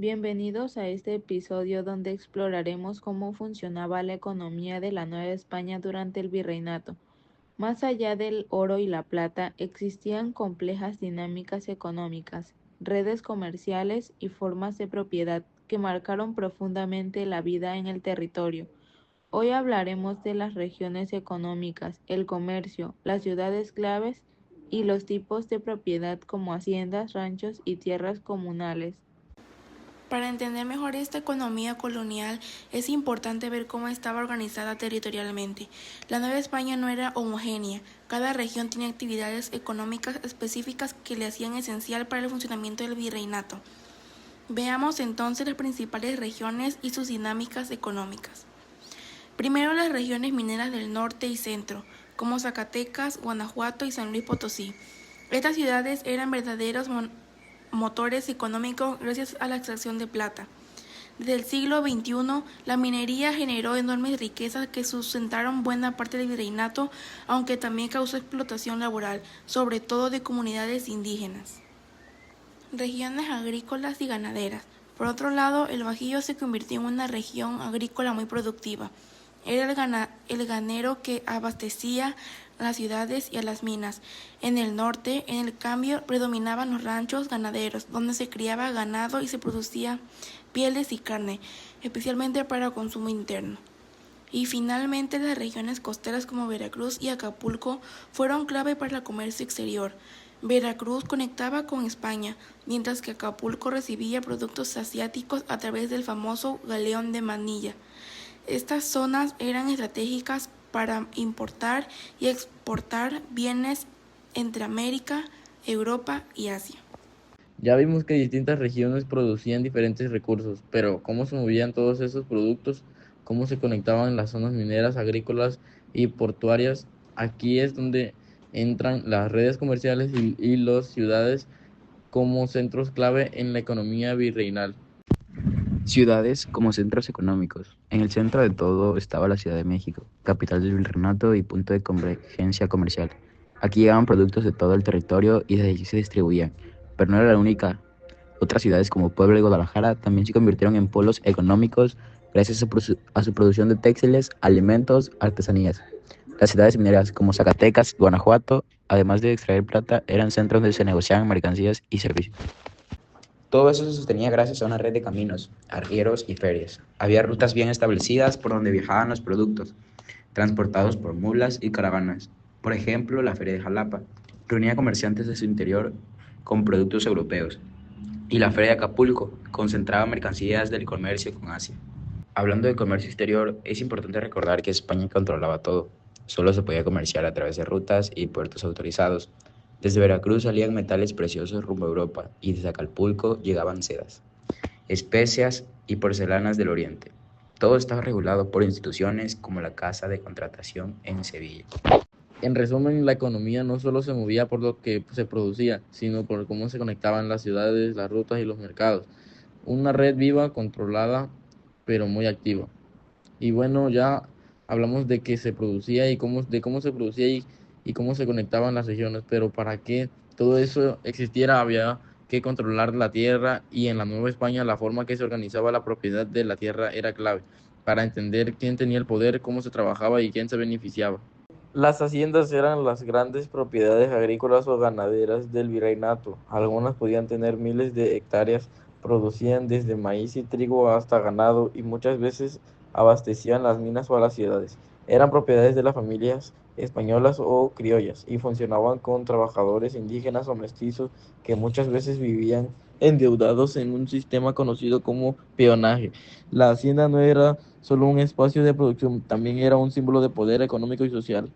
Bienvenidos a este episodio donde exploraremos cómo funcionaba la economía de la Nueva España durante el virreinato. Más allá del oro y la plata, existían complejas dinámicas económicas, redes comerciales y formas de propiedad que marcaron profundamente la vida en el territorio. Hoy hablaremos de las regiones económicas, el comercio, las ciudades claves y los tipos de propiedad como haciendas, ranchos y tierras comunales. Para entender mejor esta economía colonial es importante ver cómo estaba organizada territorialmente. La Nueva España no era homogénea, cada región tenía actividades económicas específicas que le hacían esencial para el funcionamiento del virreinato. Veamos entonces las principales regiones y sus dinámicas económicas. Primero las regiones mineras del norte y centro, como Zacatecas, Guanajuato y San Luis Potosí. Estas ciudades eran verdaderos motores económicos gracias a la extracción de plata. Desde el siglo XXI, la minería generó enormes riquezas que sustentaron buena parte del virreinato, aunque también causó explotación laboral, sobre todo de comunidades indígenas. Regiones agrícolas y ganaderas. Por otro lado, el Bajío se convirtió en una región agrícola muy productiva. Era el ganero que abastecía a las ciudades y a las minas. En el norte, en el cambio, predominaban los ranchos ganaderos, donde se criaba ganado y se producía pieles y carne, especialmente para consumo interno. Y finalmente las regiones costeras como Veracruz y Acapulco fueron clave para el comercio exterior. Veracruz conectaba con España, mientras que Acapulco recibía productos asiáticos a través del famoso galeón de Manila. Estas zonas eran estratégicas para importar y exportar bienes entre América, Europa y Asia. Ya vimos que distintas regiones producían diferentes recursos, pero ¿cómo se movían todos esos productos? ¿Cómo se conectaban las zonas mineras, agrícolas y portuarias? Aquí es donde entran las redes comerciales y las ciudades como centros clave en la economía virreinal. Ciudades como centros económicos. En el centro de todo estaba la Ciudad de México, capital del virreinato y punto de convergencia comercial. Aquí llegaban productos de todo el territorio y desde allí se distribuían, pero no era la única. Otras ciudades como Puebla y Guadalajara también se convirtieron en polos económicos gracias a su producción de textiles, alimentos, artesanías. Las ciudades mineras como Zacatecas, Guanajuato, además de extraer plata, eran centros donde se negociaban mercancías y servicios. Todo eso se sostenía gracias a una red de caminos, arrieros y ferias. Había rutas bien establecidas por donde viajaban los productos, transportados por mulas y caravanas. Por ejemplo, la Feria de Jalapa reunía comerciantes de su interior con productos europeos, y la Feria de Acapulco concentraba mercancías del comercio con Asia. Hablando de comercio exterior, es importante recordar que España controlaba todo. Solo se podía comerciar a través de rutas y puertos autorizados. Desde Veracruz salían metales preciosos rumbo a Europa y desde Acapulco llegaban sedas, especias y porcelanas del Oriente. Todo estaba regulado por instituciones como la Casa de Contratación en Sevilla. En resumen, la economía no solo se movía por lo que se producía, sino por cómo se conectaban las ciudades, las rutas y los mercados. Una red viva, controlada, pero muy activa. Y bueno, ya hablamos de que se producía de cómo se producía y cómo se conectaban las regiones, pero para que todo eso existiera había que controlar la tierra, y en la Nueva España la forma que se organizaba la propiedad de la tierra era clave para entender quién tenía el poder, cómo se trabajaba y quién se beneficiaba. Las haciendas eran las grandes propiedades agrícolas o ganaderas del virreinato. Algunas podían tener miles de hectáreas, producían desde maíz y trigo hasta ganado y muchas veces abastecían las minas o a las ciudades. Eran propiedades de las familias españolas o criollas y funcionaban con trabajadores indígenas o mestizos que muchas veces vivían endeudados en un sistema conocido como peonaje. La hacienda no era solo un espacio de producción, también era un símbolo de poder económico y social.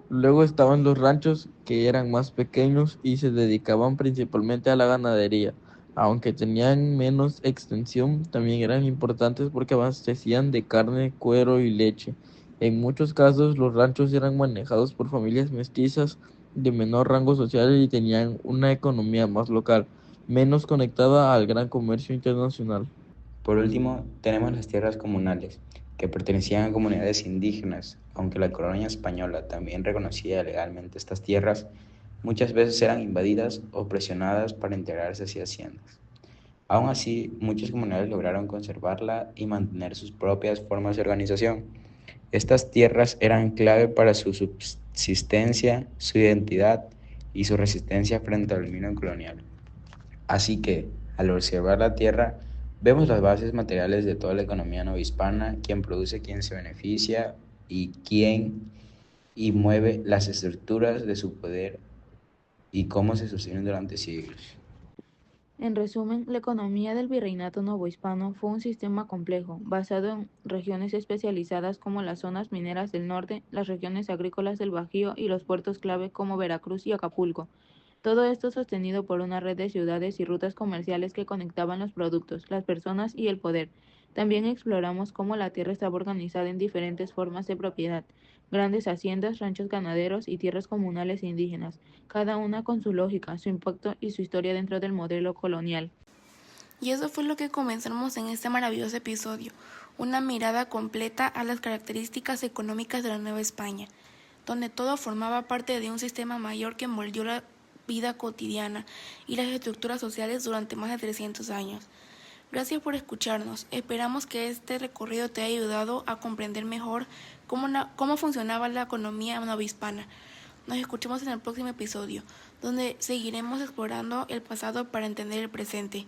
Luego estaban los ranchos, que eran más pequeños y se dedicaban principalmente a la ganadería. Aunque tenían menos extensión, también eran importantes porque abastecían de carne, cuero y leche. En muchos casos, los ranchos eran manejados por familias mestizas de menor rango social y tenían una economía más local, menos conectada al gran comercio internacional. Por último, tenemos las tierras comunales, que pertenecían a comunidades indígenas. Aunque la colonia española también reconocía legalmente estas tierras, muchas veces eran invadidas o presionadas para integrarse hacia haciendas. Aún así, muchas comunidades lograron conservarla y mantener sus propias formas de organización. Estas tierras eran clave para su subsistencia, su identidad y su resistencia frente al dominio colonial. Así que, al observar la tierra, vemos las bases materiales de toda la economía novohispana, quién produce, quién se beneficia y mueve las estructuras de su poder y cómo se sostienen durante siglos. En resumen, la economía del virreinato novohispano fue un sistema complejo, basado en regiones especializadas como las zonas mineras del norte, las regiones agrícolas del Bajío y los puertos clave como Veracruz y Acapulco. Todo esto sostenido por una red de ciudades y rutas comerciales que conectaban los productos, las personas y el poder. También exploramos cómo la tierra estaba organizada en diferentes formas de propiedad, grandes haciendas, ranchos ganaderos y tierras comunales e indígenas, cada una con su lógica, su impacto y su historia dentro del modelo colonial. Y eso fue lo que comenzamos en este maravilloso episodio, una mirada completa a las características económicas de la Nueva España, donde todo formaba parte de un sistema mayor que envolvió la vida cotidiana y las estructuras sociales durante más de 300 años. Gracias por escucharnos. Esperamos que este recorrido te haya ayudado a comprender mejor cómo funcionaba la economía novohispana. Nos escuchamos en el próximo episodio, donde seguiremos explorando el pasado para entender el presente.